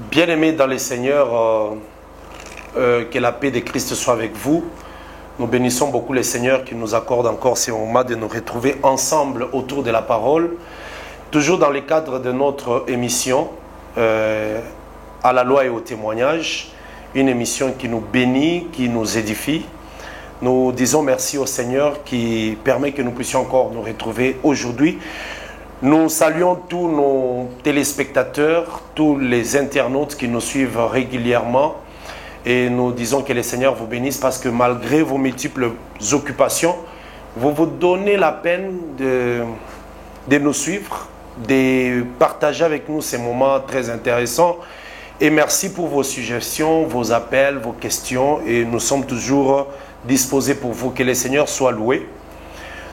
Bien-aimés dans les Seigneurs, que la paix de Christ soit avec vous. Nous bénissons beaucoup les Seigneurs qui nous accordent encore ces moments de nous retrouver ensemble autour de la parole, toujours dans le cadre de notre émission à la loi et au témoignage, une émission qui nous bénit, qui nous édifie. Nous disons merci au Seigneur qui permet que nous puissions encore nous retrouver aujourd'hui. Nous saluons tous nos téléspectateurs, tous les internautes qui nous suivent régulièrement et nous disons que le Seigneur vous bénisse parce que malgré vos multiples occupations, vous vous donnez la peine de nous suivre, de partager avec nous ces moments très intéressants. Et merci pour vos suggestions, vos appels, vos questions et nous sommes toujours disposés pour vous. Que le Seigneur soit loué.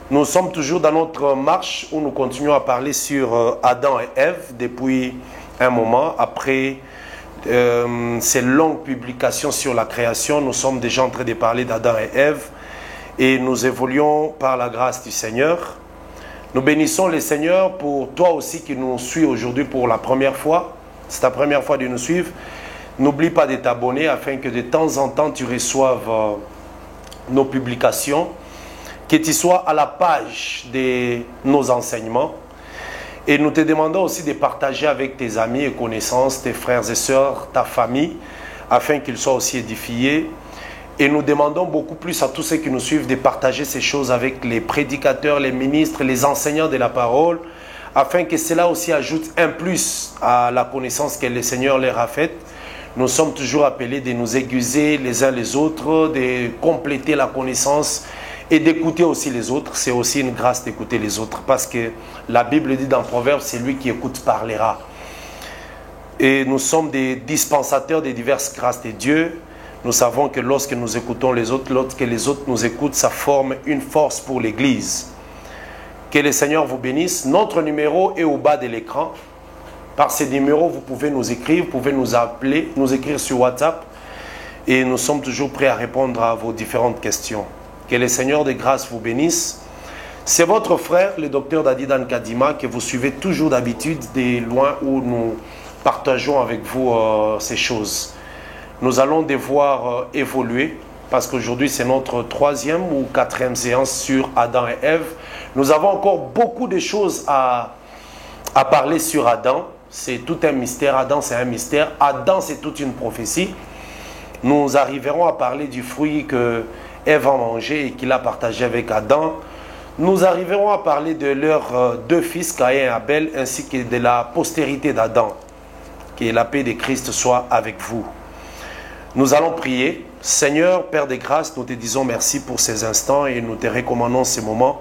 Nous sommes toujours dans notre marche où nous continuons à parler sur Adam et Ève depuis un moment. Après ces longues publications sur la création, nous sommes déjà en train de parler d'Adam et Ève et nous évoluons par la grâce du Seigneur. Nous bénissons le Seigneur pour toi aussi qui nous suis aujourd'hui pour la première fois. C'est ta première fois de nous suivre. N'oublie pas de t'abonner afin que de temps en temps tu reçoives nos publications. Que tu sois à la page de nos enseignements. Et nous te demandons aussi de partager avec tes amis et connaissances, tes frères et sœurs, ta famille, afin qu'ils soient aussi édifiés. Et nous demandons beaucoup plus à tous ceux qui nous suivent de partager ces choses avec les prédicateurs, les ministres, les enseignants de la parole, afin que cela aussi ajoute un plus à la connaissance que le Seigneur leur a faite. Nous sommes toujours appelés de nous aiguiser les uns les autres, de compléter la connaissance et d'écouter aussi les autres. C'est aussi une grâce d'écouter les autres parce que la Bible dit dans Proverbes, c'est lui qui écoute parlera. Et nous sommes des dispensateurs des diverses grâces de Dieu. Nous savons que lorsque nous écoutons les autres, lorsque les autres nous écoutent, ça forme une force pour l'Église. Que le Seigneur vous bénisse. Notre numéro est au bas de l'écran. Par ces numéros, vous pouvez nous écrire, vous pouvez nous appeler, nous écrire sur WhatsApp. Et nous sommes toujours prêts à répondre à vos différentes questions. Que le Seigneur de grâce vous bénisse. C'est votre frère, le docteur Dadi Dan Kadima, que vous suivez toujours d'habitude des loin où nous partageons avec vous ces choses. Nous allons devoir évoluer parce qu'aujourd'hui c'est notre 3e ou 4e séance sur Adam et Ève. Nous avons encore beaucoup de choses à parler sur Adam. C'est tout un mystère. Adam c'est un mystère. Adam c'est toute une prophétie. Nous arriverons à parler du fruit que Ève a mangé et qu'il a partagé avec Adam. Nous arriverons à parler de leurs deux fils, Caïn et Abel, ainsi que de la postérité d'Adam. Que la paix de Christ soit avec vous. Nous allons prier. Seigneur, Père de grâce, nous te disons merci pour ces instants et nous te recommandons ces moments.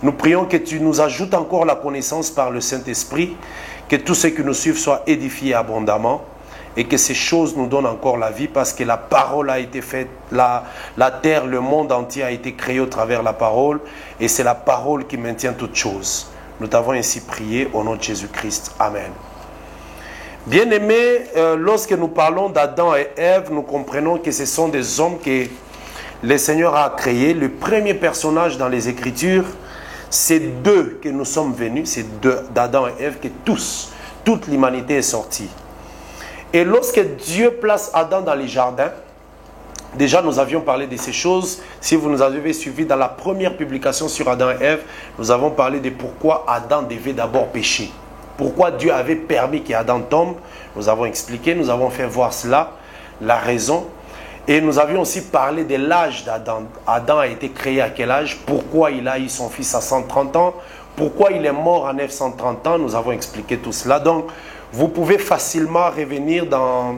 Nous prions que tu nous ajoutes encore la connaissance par le Saint-Esprit, que tous ceux qui nous suivent soient édifiés abondamment. Et que ces choses nous donnent encore la vie parce que la parole a été faite, la terre, le monde entier a été créé au travers de la parole et c'est la parole qui maintient toutes choses. Nous t'avons ainsi prié au nom de Jésus-Christ. Amen. Bien-aimés, lorsque nous parlons d'Adam et Ève, nous comprenons que ce sont des hommes que le Seigneur a créés. Le premier personnage dans les Écritures, c'est d'eux que nous sommes venus, c'est d'Adam et Ève que toute l'humanité est sortie. Et lorsque Dieu place Adam dans les jardins, déjà nous avions parlé de ces choses. Si vous nous avez suivis dans la première publication sur Adam et Ève, nous avons parlé de pourquoi Adam devait d'abord pécher. Pourquoi Dieu avait permis qu'Adam tombe. Nous avons expliqué, nous avons fait voir cela, la raison. Et nous avions aussi parlé de l'âge d'Adam. Adam a été créé à quel âge? Pourquoi il a eu son fils à 130 ans? Pourquoi il est mort à 930 ans? Nous avons expliqué tout cela. Donc, vous pouvez facilement revenir dans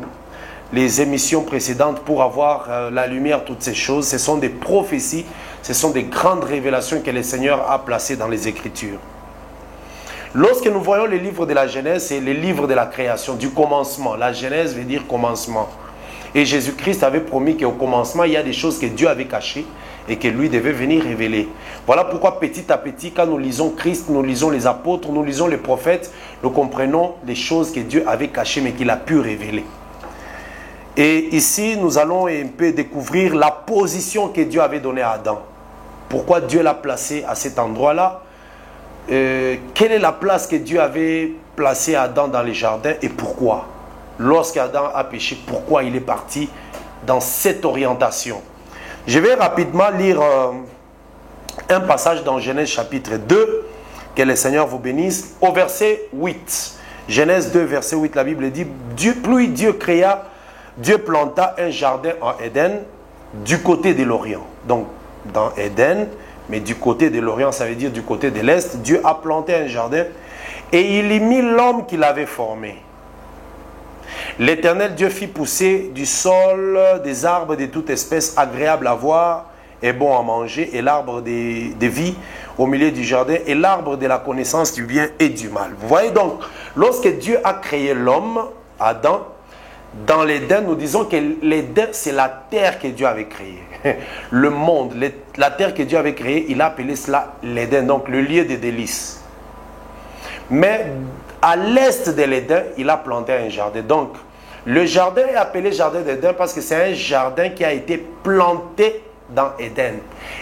les émissions précédentes pour avoir la lumière, toutes ces choses. Ce sont des prophéties, ce sont des grandes révélations que le Seigneur a placées dans les Écritures. Lorsque nous voyons les livres de la Genèse, c'est les livres de la création, du commencement. La Genèse veut dire commencement. Et Jésus-Christ avait promis qu'au commencement, il y a des choses que Dieu avait cachées et que lui devait venir révéler. Voilà pourquoi petit à petit, quand nous lisons Christ, nous lisons les apôtres, nous lisons les prophètes, nous comprenons les choses que Dieu avait cachées mais qu'il a pu révéler. Et ici, nous allons un peu découvrir la position que Dieu avait donnée à Adam. Pourquoi Dieu l'a placé à cet endroit-là? Quelle est la place que Dieu avait placée à Adam dans les jardins et pourquoi? lorsqu'Adam a péché, pourquoi il est parti dans cette orientation. Je vais rapidement lire un passage dans Genèse chapitre 2, que le Seigneur vous bénisse, au verset 8. Genèse 2, verset 8, la Bible dit, puis Dieu planta un jardin en Éden, du côté de l'Orient. Donc, dans Éden, mais du côté de l'Orient, ça veut dire du côté de l'Est, Dieu a planté un jardin et il y mit l'homme qu'il avait formé. L'Éternel Dieu fit pousser du sol des arbres de toute espèce agréables à voir et bon à manger, et l'arbre de vie au milieu du jardin, et l'arbre de la connaissance du bien et du mal. Vous voyez donc, lorsque Dieu a créé l'homme, Adam, dans l'Éden, nous disons que l'Éden, c'est la terre que Dieu avait créée. Le monde, la terre que Dieu avait créée, il a appelé cela l'Éden, donc le lieu des délices. Mais à l'est de l'Éden, il a planté un jardin. Donc, le jardin est appelé jardin d'Éden parce que c'est un jardin qui a été planté dans Éden.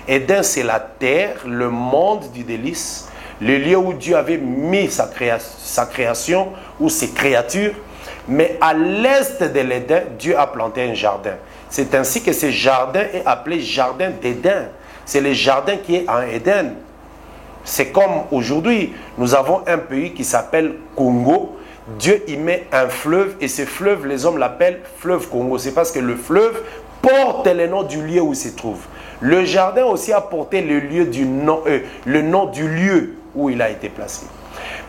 Éden, c'est la terre, le monde du délice, le lieu où Dieu avait mis sa création ou ses créatures. Mais à l'est de l'Éden, Dieu a planté un jardin. C'est ainsi que ce jardin est appelé jardin d'Éden. C'est le jardin qui est en Éden. C'est comme aujourd'hui, nous avons un pays qui s'appelle Congo. Dieu y met un fleuve et ce fleuve, les hommes l'appellent fleuve Congo. C'est parce que le fleuve porte le nom du lieu où il se trouve. Le jardin aussi a porté le nom du lieu où il a été placé.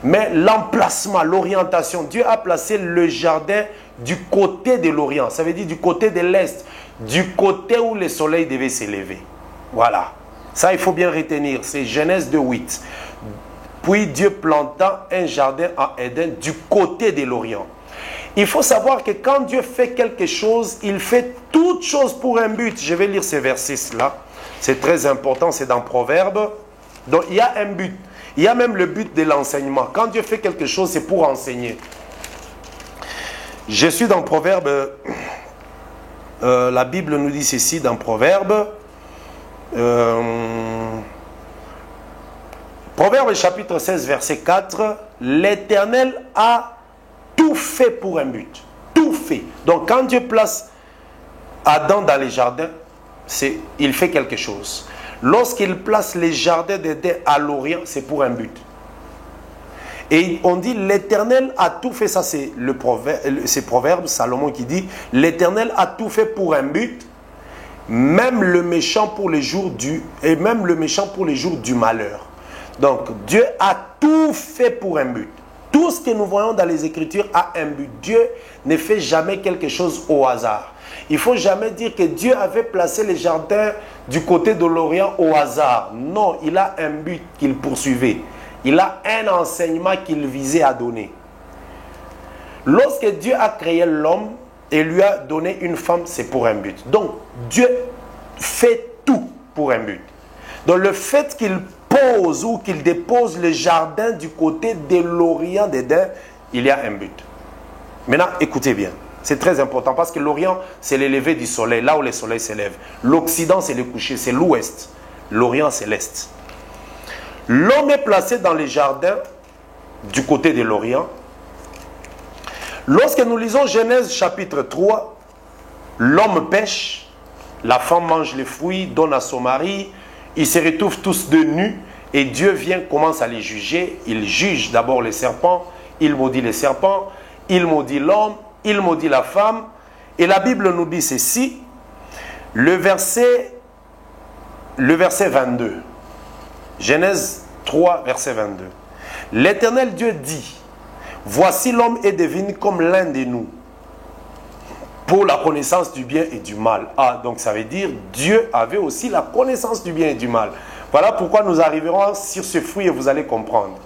Mais l'emplacement, l'orientation, Dieu a placé le jardin du côté de l'Orient. Ça veut dire du côté de l'Est, du côté où le soleil devait s'élever. Voilà. Ça, il faut bien retenir. C'est Genèse 2:8. Puis Dieu planta un jardin en Éden du côté de l'Orient. Il faut savoir que quand Dieu fait quelque chose, il fait toute chose pour un but. Je vais lire ces versets-là. C'est très important, c'est dans Proverbes. Donc, il y a un but. Il y a même le but de l'enseignement. Quand Dieu fait quelque chose, c'est pour enseigner. Je suis dans Proverbes. La Bible nous dit ceci dans Proverbes. Proverbes chapitre 16, verset 4. L'Éternel a tout fait pour un but. Tout fait. Donc quand Dieu place Adam dans les jardins, il fait quelque chose. Lorsqu'il place les jardins d'Éden à l'Orient, c'est pour un but. Et on dit l'Éternel a tout fait. Ça c'est Proverbe, Salomon qui dit l'Éternel a tout fait pour un but, même le méchant pour les jours du malheur. Donc Dieu a tout fait pour un but. Tout ce que nous voyons dans les Écritures a un but. Dieu ne fait jamais quelque chose au hasard. Il ne faut jamais dire que Dieu avait placé les jardins du côté de l'Orient au hasard. Non, il a un but qu'il poursuivait. Il a un enseignement qu'il visait à donner. Lorsque Dieu a créé l'homme et lui a donné une femme, c'est pour un but. Donc, Dieu fait tout pour un but. Donc, le fait qu'il pose ou qu'il dépose le jardin du côté de l'Orient d'Éden, il y a un but. Maintenant, écoutez bien. C'est très important parce que l'Orient, c'est le lever du soleil, là où le soleil s'élève. L'Occident, c'est le coucher, c'est l'Ouest. L'Orient, c'est l'Est. L'homme est placé dans les jardins du côté de l'Orient. Lorsque nous lisons Genèse chapitre 3, l'homme pêche, la femme mange les fruits, donne à son mari, ils se retrouvent tous de nus et Dieu vient, commence à les juger. Il juge d'abord les serpents, il maudit les serpents, il maudit l'homme, il maudit la femme. Et la Bible nous dit ceci, le verset 22. Genèse 3, verset 22. L'Éternel Dieu dit, voici l'homme est devenu comme l'un de nous, pour la connaissance du bien et du mal. Ah, donc ça veut dire Dieu avait aussi la connaissance du bien et du mal. Voilà pourquoi nous arriverons sur ce fruit et vous allez comprendre.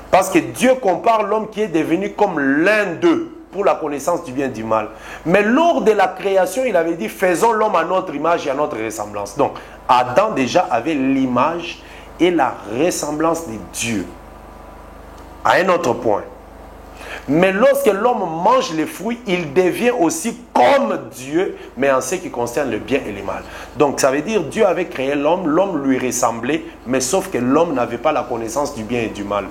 Parce que Dieu compare l'homme qui est devenu comme l'un d'eux, pour la connaissance du bien et du mal. Mais lors de la création, il avait dit, faisons l'homme à notre image et à notre ressemblance. Donc, Adam déjà avait l'image et la ressemblance de Dieu. À un autre point. Mais lorsque l'homme mange les fruits, il devient aussi comme Dieu, mais en ce qui concerne le bien et le mal. Donc, ça veut dire Dieu avait créé l'homme lui ressemblait, mais sauf que l'homme n'avait pas la connaissance du bien et du mal.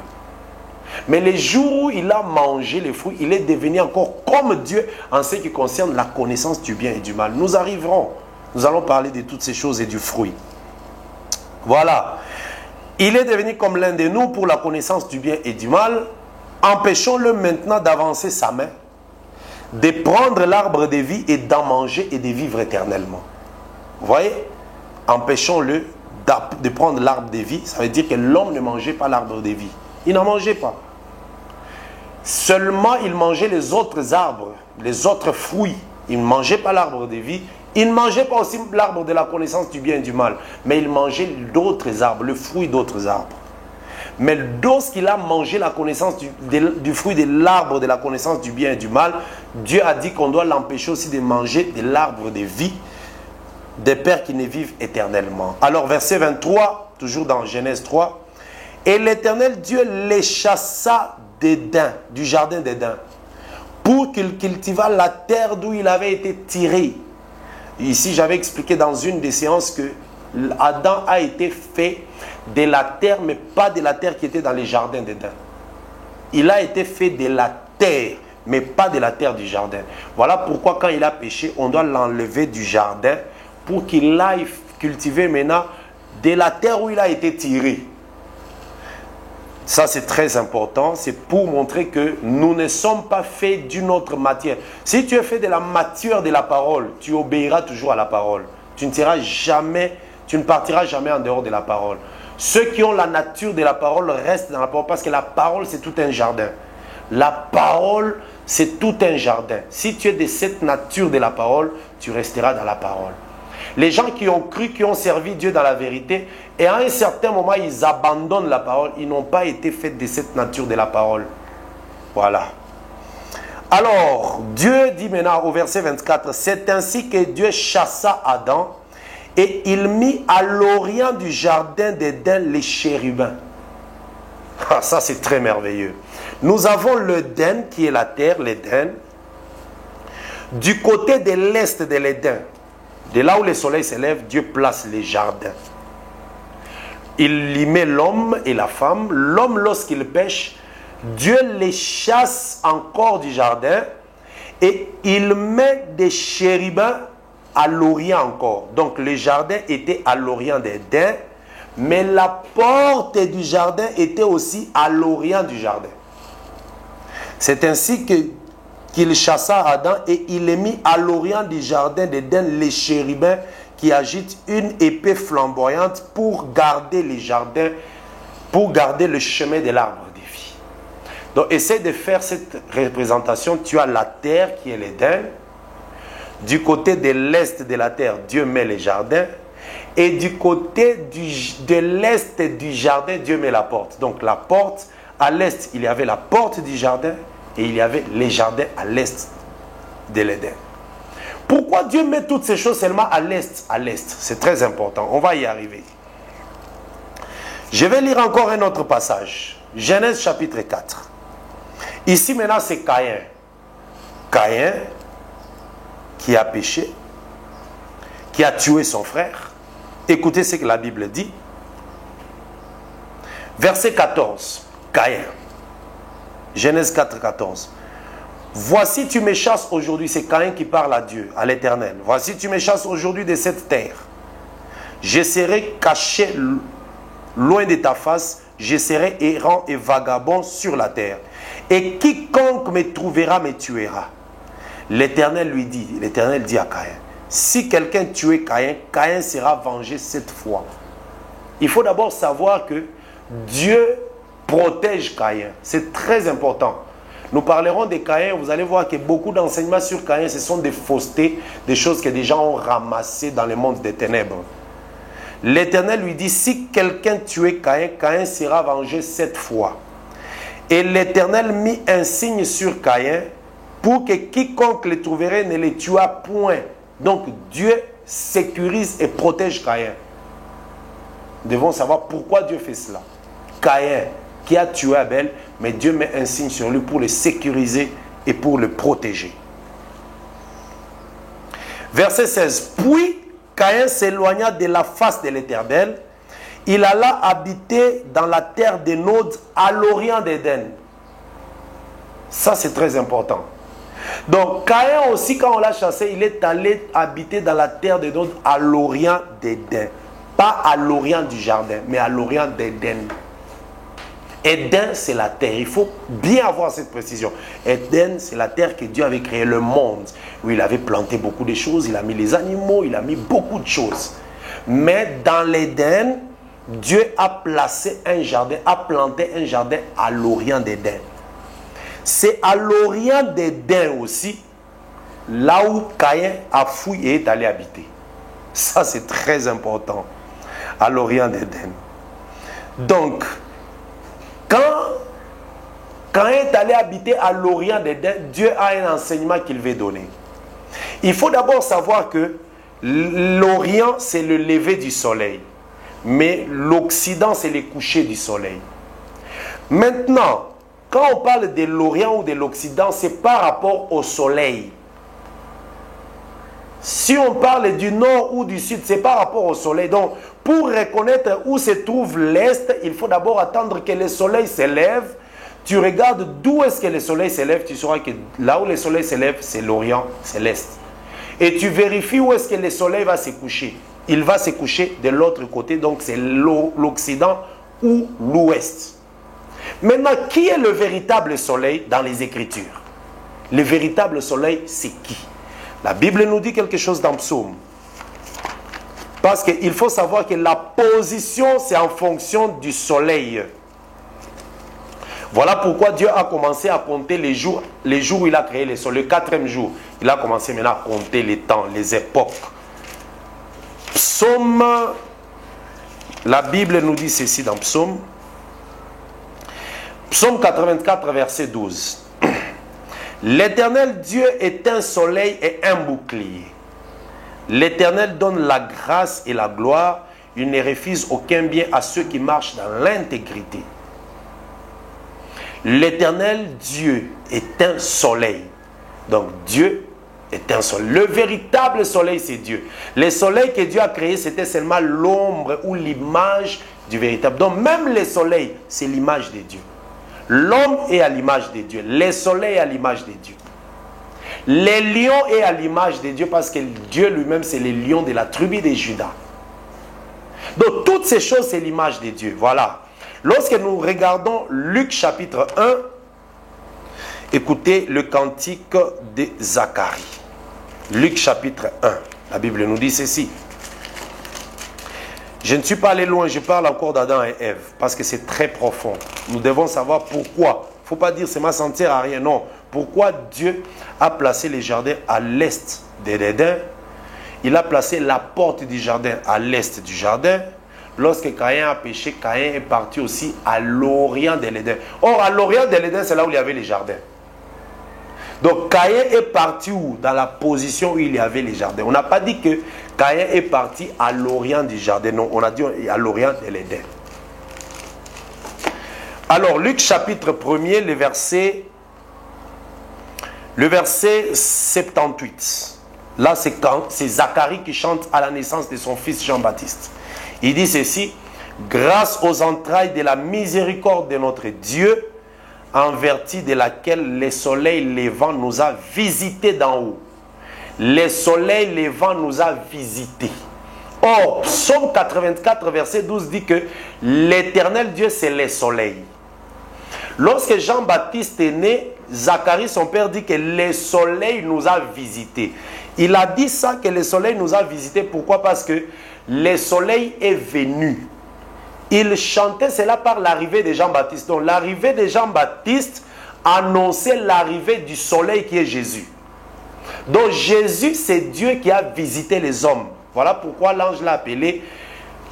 Mais les jours où il a mangé les fruits, il est devenu encore comme Dieu en ce qui concerne la connaissance du bien et du mal. Nous arriverons, nous allons parler de toutes ces choses et du fruit. Voilà. Il est devenu comme l'un de nous pour la connaissance du bien et du mal. Empêchons-le maintenant d'avancer sa main, de prendre l'arbre de vie et d'en manger et de vivre éternellement. Vous voyez? Empêchons-le de prendre l'arbre de vie. Ça veut dire que l'homme ne mangeait pas l'arbre de vie. Il n'en mangeait pas. Seulement, il mangeait les autres arbres, les autres fruits. Il ne mangeait pas l'arbre de vie. Il ne mangeait pas aussi l'arbre de la connaissance du bien et du mal. Mais il mangeait d'autres arbres, le fruit d'autres arbres. Mais lorsqu'il a mangé la connaissance du fruit de l'arbre de la connaissance du bien et du mal, Dieu a dit qu'on doit l'empêcher aussi de manger de l'arbre de vie, des pères qui ne vivent éternellement. Alors verset 23, toujours dans Genèse 3, « Et l'Éternel Dieu les chassa d'Éden, du jardin d'Éden, pour qu'il cultivât la terre d'où il avait été tiré. » Ici, j'avais expliqué dans une des séances que Adam a été fait de la terre, mais pas de la terre qui était dans les jardins d'Éden. Il a été fait de la terre, mais pas de la terre du jardin. Voilà pourquoi quand il a péché, on doit l'enlever du jardin pour qu'il aille cultiver maintenant de la terre où il a été tiré. Ça, c'est très important. C'est pour montrer que nous ne sommes pas faits d'une autre matière. Si tu es fait de la matière de la parole, tu obéiras toujours à la parole. Tu ne partiras jamais en dehors de la parole. Ceux qui ont la nature de la parole restent dans la parole parce que la parole, c'est tout un jardin. La parole, c'est tout un jardin. Si tu es de cette nature de la parole, tu resteras dans la parole. Les gens qui ont cru, qui ont servi Dieu dans la vérité, et à un certain moment, ils abandonnent la parole. Ils n'ont pas été faits de cette nature de la parole. Voilà. Alors, Dieu dit maintenant au verset 24, « C'est ainsi que Dieu chassa Adam, et il mit à l'orient du jardin d'Éden les chérubins. » Ah, ça, c'est très merveilleux. Nous avons l'Éden, qui est la terre, l'Éden. Du côté de l'est de l'Éden, de là où le soleil s'élève, Dieu place les jardins. Il y met l'homme et la femme. L'homme, lorsqu'il pêche, Dieu les chasse encore du jardin et il met des chérubins à l'orient encore. Donc le jardin était à l'orient d'Éden, mais la porte du jardin était aussi à l'orient du jardin. C'est ainsi qu'il chassa Adam et il les mit à l'orient du jardin d'Éden les chérubins qui agitent une épée flamboyante pour garder les jardins, pour garder le chemin de l'arbre de vie. Donc essaie de faire cette représentation. Tu as la terre qui est l'Éden. Du côté de l'est de la terre, Dieu met les jardins. Et du côté de l'est du jardin, Dieu met la porte. Donc la porte, à l'est, il y avait la porte du jardin et il y avait les jardins à l'est de l'Éden. Pourquoi Dieu met toutes ces choses seulement à l'est? À l'est, c'est très important. On va y arriver. Je vais lire encore un autre passage. Genèse chapitre 4. Ici maintenant c'est Caïn. Caïn qui a péché, qui a tué son frère. Écoutez ce que la Bible dit. Verset 14. Caïn. Genèse 4, 14. Voici tu me chasses aujourd'hui, c'est Caïn qui parle à Dieu, à l'Éternel. Voici tu me chasses aujourd'hui de cette terre. Je serai caché loin de ta face, je serai errant et vagabond sur la terre. Et quiconque me trouvera me tuera. L'Éternel lui dit, l'Éternel dit à Caïn, si quelqu'un tuait Caïn, Caïn sera vengé cette fois. Il faut d'abord savoir que Dieu protège Caïn. C'est très important. Nous parlerons de Caïn, vous allez voir que beaucoup d'enseignements sur Caïn, ce sont des faussetés, des choses que des gens ont ramassées dans le monde des ténèbres. L'Éternel lui dit, si quelqu'un tuait Caïn, Caïn sera vengé cette fois. Et l'Éternel mit un signe sur Caïn pour que quiconque le trouverait ne le tuât point. Donc Dieu sécurise et protège Caïn. Nous devons savoir pourquoi Dieu fait cela. Caïn qui a tué Abel, mais Dieu met un signe sur lui pour le sécuriser et pour le protéger. Verset 16. Puis Caïn s'éloigna de la face de l'Éternel. il alla habiter dans la terre des Nod à l'orient d'Éden. Ça, c'est très important. Donc, Caïn aussi, quand on l'a chassé, il est allé habiter dans la terre des Nod à l'orient d'Éden. Pas à l'orient du jardin, mais à l'orient d'Éden. Éden, c'est la terre. Il faut bien avoir cette précision. Éden, c'est la terre que Dieu avait créé, le monde, où il avait planté beaucoup de choses, il a mis les animaux, il a mis beaucoup de choses. Mais dans l'Éden, Dieu a placé un jardin, a planté un jardin à l'orient d'Éden. C'est à l'orient d'Éden aussi, là où Caïn a fouillé et est allé habiter. Ça, c'est très important. À l'orient d'Éden. Donc, quand Caïn est allé habiter à l'orient d'Éden, Dieu a un enseignement qu'il veut donner. Il faut d'abord savoir que l'orient, c'est le lever du soleil. Mais l'occident, c'est le coucher du soleil. Maintenant, quand on parle de l'orient ou de l'occident, c'est par rapport au soleil. Si on parle du nord ou du sud, c'est par rapport au soleil. Donc, pour reconnaître où se trouve l'est, il faut d'abord attendre que le soleil s'élève. Tu regardes d'où est-ce que le soleil s'élève, tu sauras que là où le soleil s'élève, c'est l'orient, c'est l'est. Et tu vérifies où est-ce que le soleil va se coucher. Il va se coucher de l'autre côté, donc c'est l'occident ou l'ouest. Maintenant, qui est le véritable soleil dans les Écritures? Le véritable soleil, c'est qui? La Bible nous dit quelque chose dans Psaume. Parce qu'il faut savoir que la position, c'est en fonction du soleil. Voilà pourquoi Dieu a commencé à compter les jours où il a créé le soleil. Le 4e jour, il a commencé maintenant à compter les temps, les époques. Psaume, la Bible nous dit ceci dans Psaume. Psaume 84, verset 12. L'Éternel Dieu est un soleil et un bouclier. L'Éternel donne la grâce et la gloire. Il ne refuse aucun bien à ceux qui marchent dans l'intégrité. L'Éternel Dieu est un soleil. Donc Dieu est un soleil. Le véritable soleil, c'est Dieu. Le soleil que Dieu a créé, c'était seulement l'ombre ou l'image du véritable. Donc même le soleil, c'est l'image de Dieu. L'homme est à l'image de Dieu. Le soleil est à l'image de Dieu. Le lion est à l'image de Dieu parce que Dieu lui-même, c'est le lion de la tribu de Juda. Donc toutes ces choses, c'est l'image de Dieu. Voilà. Lorsque nous regardons Luc chapitre 1, écoutez le cantique de Zacharie. Luc chapitre 1. La Bible nous dit ceci. Je ne suis pas allé loin, je parle encore d'Adam et Ève, parce que c'est très profond. Nous devons savoir pourquoi. Il ne faut pas dire c'est ma sentir à rien, non. Pourquoi Dieu a placé les jardins à l'est d'Éden. Il a placé la porte du jardin à l'est du jardin. Lorsque Caïn a péché, Caïn est parti aussi à l'orient de l'Éden. Or, à l'orient de l'Éden, c'est là où il y avait les jardins. Donc, Caïn est parti où? Dans la position où il y avait les jardins. On n'a pas dit que Caïn est parti à l'orient du jardin. Non, on a dit à l'orient de l'Éden. Alors, Luc chapitre 1er, le verset 78. Là, c'est Zacharie qui chante à la naissance de son fils Jean-Baptiste. Il dit ceci: grâce aux entrailles de la miséricorde de notre Dieu, en vertu de laquelle le soleil levant nous a visités d'en haut. Le soleil levant nous a visités. Or, Psaume 84, verset 12 dit que l'Éternel Dieu, c'est le soleil. Lorsque Jean-Baptiste est né, Zacharie, son père, dit que le soleil nous a visités. Il a dit ça, que le soleil nous a visités. Pourquoi? Parce que le soleil est venu. Il chantait cela par l'arrivée de Jean-Baptiste. Donc l'arrivée de Jean-Baptiste annonçait l'arrivée du soleil qui est Jésus. Donc Jésus, c'est Dieu qui a visité les hommes. Voilà pourquoi l'ange l'a appelé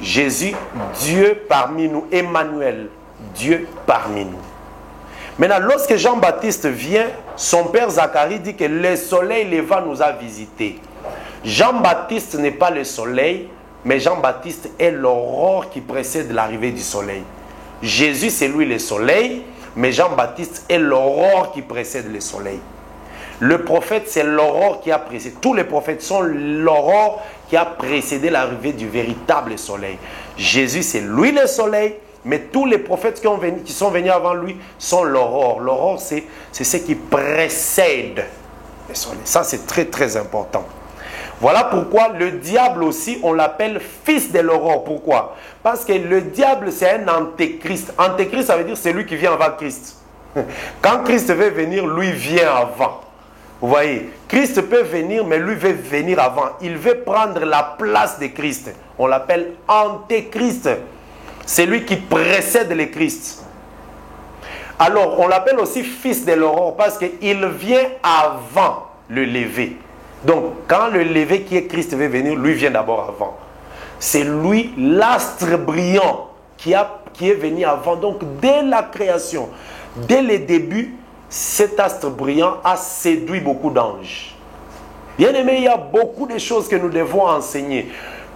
Jésus, Dieu parmi nous. Emmanuel, Dieu parmi nous. Maintenant, lorsque Jean-Baptiste vient, son père Zacharie dit que le soleil levant nous a visités. Jean-Baptiste n'est pas le soleil, mais Jean-Baptiste est l'aurore qui précède l'arrivée du soleil. Jésus, c'est lui le soleil, mais Jean-Baptiste est l'aurore qui précède le soleil. Le prophète, c'est l'aurore qui a précédé. Tous les prophètes sont l'aurore qui a précédé l'arrivée du véritable soleil. Jésus, c'est lui le soleil, mais tous les prophètes qui sont venus avant lui sont l'aurore. L'aurore, c'est ce qui précède le soleil. Ça, c'est très, très important. Voilà pourquoi le diable aussi, on l'appelle fils de l'aurore. Pourquoi? Parce que le diable, c'est un antéchrist. Antéchrist, ça veut dire c'est lui qui vient avant Christ. Quand Christ veut venir, lui vient avant. Vous voyez, Christ peut venir, mais lui veut venir avant. Il veut prendre la place de Christ. On l'appelle antéchrist. C'est lui qui précède le Christ. Alors, on l'appelle aussi fils de l'aurore parce qu'il vient avant le lever. Donc, quand le lever qui est Christ veut venir, lui vient d'abord avant. C'est lui, l'astre brillant, qui est venu avant. Donc, dès la création, dès le début, cet astre brillant a séduit beaucoup d'anges. Bien aimé, il y a beaucoup de choses que nous devons enseigner.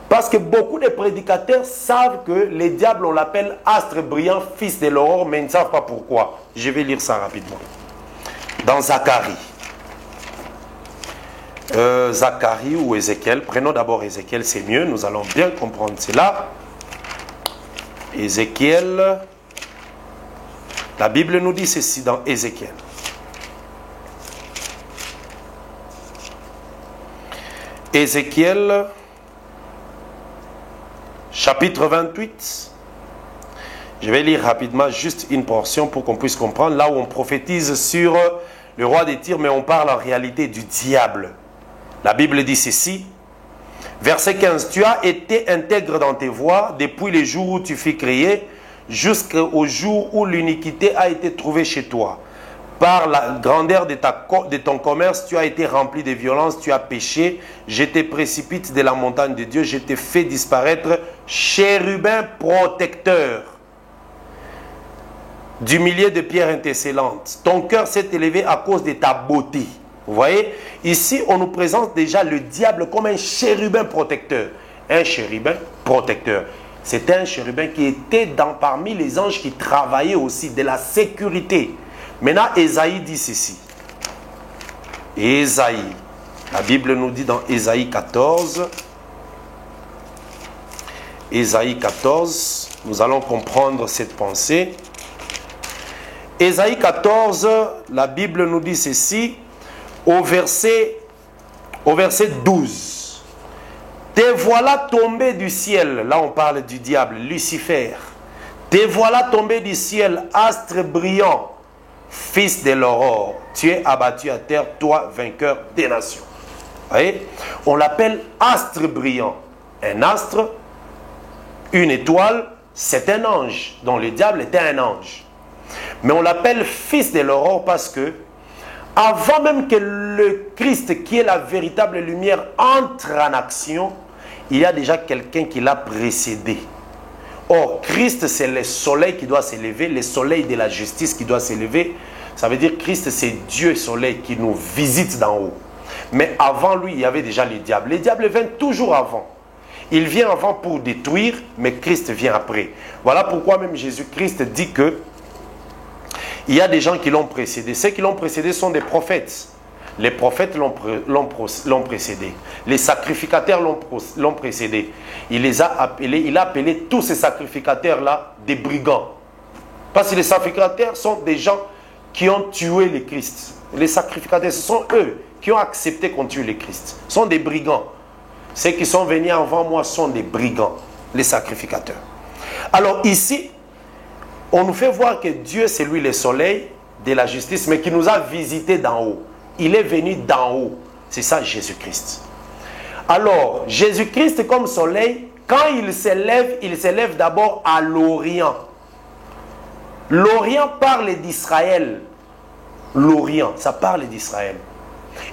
Parce que beaucoup de prédicateurs savent que les diables, on l'appelle astre brillant, fils de l'aurore, mais ils ne savent pas pourquoi. Je vais lire ça rapidement. Dans Zacharie. Zacharie ou Ézéchiel. Prenons d'abord Ézéchiel, c'est mieux. Nous allons bien comprendre cela. Ézéchiel. La Bible nous dit ceci dans Ézéchiel. Ézéchiel, chapitre 28. Je vais lire rapidement juste une portion pour qu'on puisse comprendre. Là où on prophétise sur le roi des Tyr, mais on parle en réalité du diable. La Bible dit ceci. Verset 15. Tu as été intègre dans tes voies depuis les jours où tu fus créé, jusqu'au jour où l'iniquité a été trouvée chez toi. Par la grandeur de ton commerce, tu as été rempli de violence, tu as péché. Je te précipite de la montagne de Dieu, je t'ai fait disparaître, chérubin protecteur du milieu de pierres intercellantes. Ton cœur s'est élevé à cause de ta beauté. Vous voyez, ici, on nous présente déjà le diable comme un chérubin protecteur. Un chérubin protecteur. C'était un chérubin qui était parmi les anges qui travaillaient aussi de la sécurité. Maintenant, Ésaïe dit ceci. Ésaïe. La Bible nous dit dans Ésaïe 14. Ésaïe 14. Nous allons comprendre cette pensée. Ésaïe 14, la Bible nous dit ceci. Au verset 12. Te voilà tombé du ciel. Là, on parle du diable, Lucifer. Te voilà tombé du ciel, astre brillant, fils de l'aurore. Tu es abattu à terre, toi, vainqueur des nations. Vous voyez? On l'appelle astre brillant. Un astre, une étoile, c'est un ange. Donc le diable était un ange. Mais on l'appelle fils de l'aurore parce que avant même que le Christ, qui est la véritable lumière, entre en action, il y a déjà quelqu'un qui l'a précédé. Or, Christ, c'est le soleil qui doit s'élever, le soleil de la justice qui doit s'élever. Ça veut dire que Christ, c'est Dieu soleil qui nous visite d'en haut. Mais avant lui, il y avait déjà le diable. Le diable vient toujours avant. Il vient avant pour détruire, mais Christ vient après. Voilà pourquoi même Jésus-Christ dit que il y a des gens qui l'ont précédé. Ceux qui l'ont précédé sont des prophètes. Les prophètes l'ont précédé. Les sacrificateurs l'ont précédé. Il a appelé tous ces sacrificateurs-là des brigands. Parce que les sacrificateurs sont des gens qui ont tué le Christ. Les sacrificateurs, ce sont eux qui ont accepté qu'on tue le Christ. Ce sont des brigands. Ceux qui sont venus avant moi sont des brigands, les sacrificateurs. Alors ici, on nous fait voir que Dieu, c'est lui le soleil de la justice, mais qui nous a visités d'en haut. Il est venu d'en haut. C'est ça Jésus-Christ. Alors, Jésus-Christ comme soleil, quand il s'élève d'abord à l'Orient. L'Orient parle d'Israël. L'Orient, ça parle d'Israël.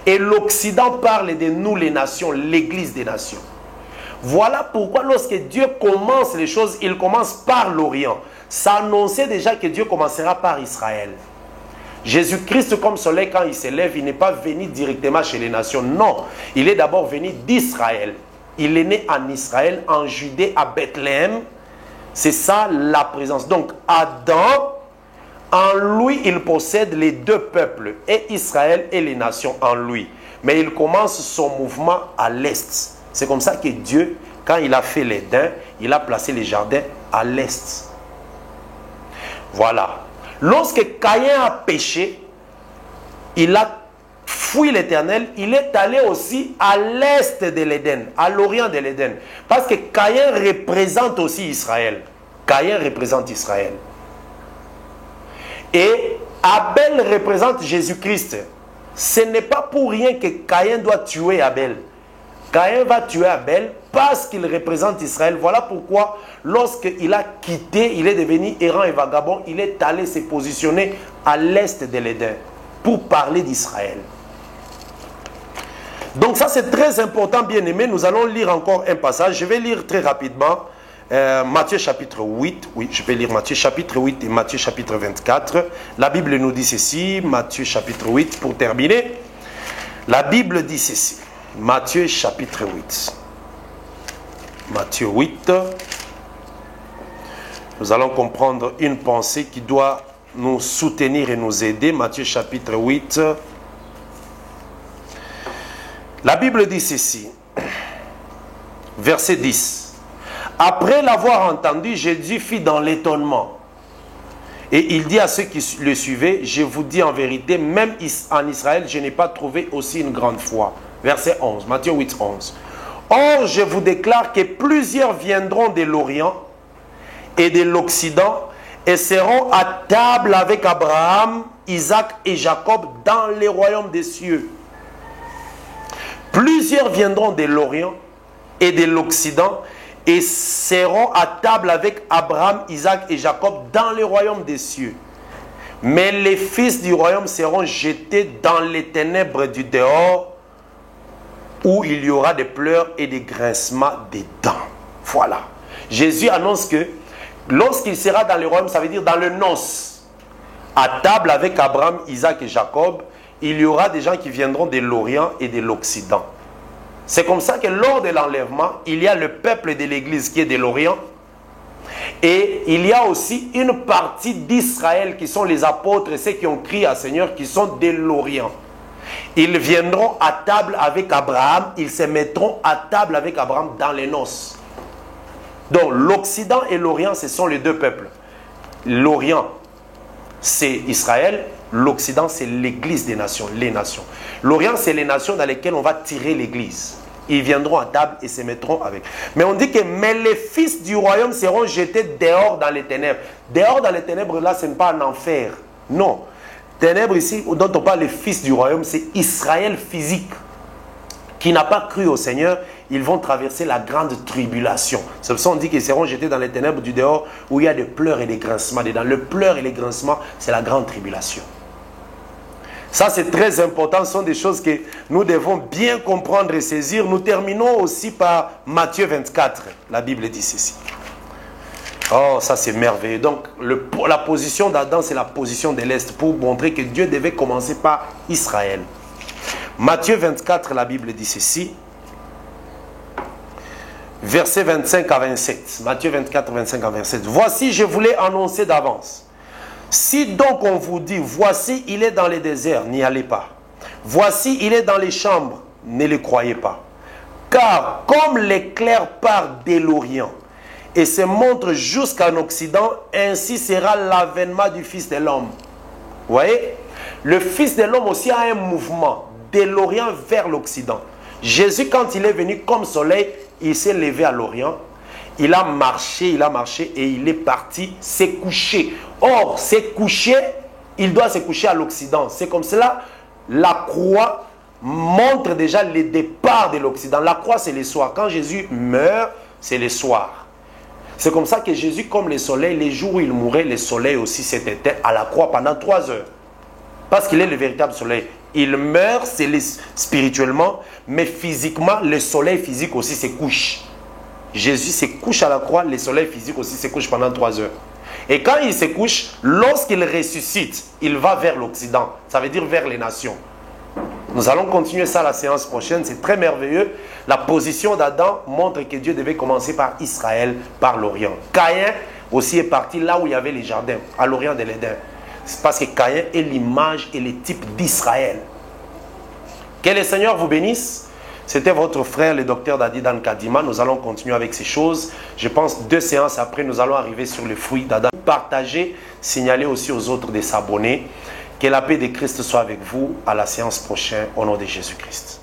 Et l'Occident parle de nous les nations, l'Église des nations. Voilà pourquoi lorsque Dieu commence les choses, il commence par l'Orient. Ça annonçait déjà que Dieu commencera par Israël. Jésus-Christ comme soleil, quand il s'élève, il n'est pas venu directement chez les nations. Non, il est d'abord venu d'Israël. Il est né en Israël, en Judée, à Bethléem. C'est ça la présence. Donc Adam, en lui, il possède les deux peuples, et Israël et les nations en lui. Mais il commence son mouvement à l'est. C'est comme ça que Dieu quand il a fait l'Éden, il a placé les jardins à l'est. Voilà. Lorsque Caïn a péché, il a fui l'Éternel, il est allé aussi à l'est de l'Éden, à l'orient de l'Éden. Parce que Caïn représente aussi Israël. Caïn représente Israël. Et Abel représente Jésus-Christ. Ce n'est pas pour rien que Caïn doit tuer Abel. Caïn va tuer Abel parce qu'il représente Israël. Voilà pourquoi lorsqu'il a quitté, il est devenu errant et vagabond, il est allé se positionner à l'est de l'Éden pour parler d'Israël. Donc ça c'est très important, bien aimé. Nous allons lire encore un passage. Je vais lire très rapidement Matthieu chapitre 8. Oui, je vais lire Matthieu chapitre 8 et Matthieu chapitre 24. La Bible nous dit ceci, Matthieu chapitre 8 pour terminer. La Bible dit ceci, Matthieu chapitre 8. Matthieu 8. Nous allons comprendre une pensée qui doit nous soutenir et nous aider. Matthieu chapitre 8. La Bible dit ceci, verset 10. Après l'avoir entendu, Jésus fit dans l'étonnement. Et il dit à ceux qui le suivaient, je vous dis en vérité, même en Israël, je n'ai pas trouvé aussi une grande foi. Verset 11, Matthieu 8, 11. Or, je vous déclare que plusieurs viendront de l'Orient et de l'Occident et seront à table avec Abraham, Isaac et Jacob dans les royaumes des cieux. Plusieurs viendront de l'Orient et de l'Occident et seront à table avec Abraham, Isaac et Jacob dans les royaumes des cieux. Mais les fils du royaume seront jetés dans les ténèbres du dehors, où il y aura des pleurs et des grincements des dents. Voilà. Jésus annonce que lorsqu'il sera dans le royaume, ça veut dire dans le noces, à table avec Abraham, Isaac et Jacob, il y aura des gens qui viendront de l'Orient et de l'Occident. C'est comme ça que lors de l'enlèvement, il y a le peuple de l'Église qui est de l'Orient. Et il y a aussi une partie d'Israël qui sont les apôtres et ceux qui ont crié à Seigneur qui sont de l'Orient. Ils viendront à table avec Abraham, ils se mettront à table avec Abraham dans les noces. Donc l'Occident et l'Orient, ce sont les deux peuples. L'Orient, c'est Israël. L'Occident, c'est l'Église des nations, les nations. L'Orient, c'est les nations dans lesquelles on va tirer l'Église. Ils viendront à table et se mettront avec. Mais on dit que mais les fils du royaume seront jetés dehors dans les ténèbres. Dehors dans les ténèbres, là, ce n'est pas un enfer. Non. Ténèbres ici, dont on parle les fils du royaume, c'est Israël physique. Qui n'a pas cru au Seigneur, ils vont traverser la grande tribulation. C'est pour ça qu'on dit qu'ils seront jetés dans les ténèbres du dehors où il y a des pleurs et des grincements dedans. Le pleur et les grincements, c'est la grande tribulation. Ça, c'est très important. Ce sont des choses que nous devons bien comprendre et saisir. Nous terminons aussi par Matthieu 24. La Bible dit ceci. Oh, ça c'est merveilleux. Donc, la position d'Adam, c'est la position de l'Est pour montrer que Dieu devait commencer par Israël. Matthieu 24, la Bible dit ceci. Versets 25 à 27. Matthieu 24, 25 à 27. Voici, je vous l'ai annoncé d'avance. Si donc on vous dit, voici, il est dans les déserts, n'y allez pas. Voici, il est dans les chambres, ne le croyez pas. Car comme l'éclair part de l'Orient et se montre jusqu'en Occident, ainsi sera l'avènement du Fils de l'homme. Vous voyez? Le Fils de l'homme aussi a un mouvement de l'Orient vers l'Occident. Jésus, quand il est venu comme soleil, il s'est levé à l'Orient. Il a marché et il est parti se coucher. Or, se coucher, il doit se coucher à l'Occident. C'est comme cela, la croix montre déjà le départ de l'Occident. La croix, c'est le soir. Quand Jésus meurt, c'est le soir. C'est comme ça que Jésus, comme le soleil, les jours où il mourait, le soleil aussi s'est éteint à la croix pendant 3 heures. Parce qu'il est le véritable soleil. Il meurt, c'est spirituellement, mais physiquement, le soleil physique aussi se couche. Jésus se couche à la croix, le soleil physique aussi se couche pendant 3 heures. Et quand il se couche, lorsqu'il ressuscite, il va vers l'Occident. Ça veut dire vers les nations. Nous allons continuer ça la séance prochaine. C'est très merveilleux. La position d'Adam montre que Dieu devait commencer par Israël, par l'Orient. Caïn aussi est parti là où il y avait les jardins, à l'Orient de l'Éden. C'est parce que Caïn est l'image et le type d'Israël. Que le Seigneur vous bénisse. C'était votre frère, le docteur Dadi Dan Kadima. Nous allons continuer avec ces choses. Je pense 2 séances après, nous allons arriver sur le fruit d'Adam. Partagez, signalez aussi aux autres de s'abonner. Que la paix de Christ soit avec vous à la séance prochaine au nom de Jésus-Christ.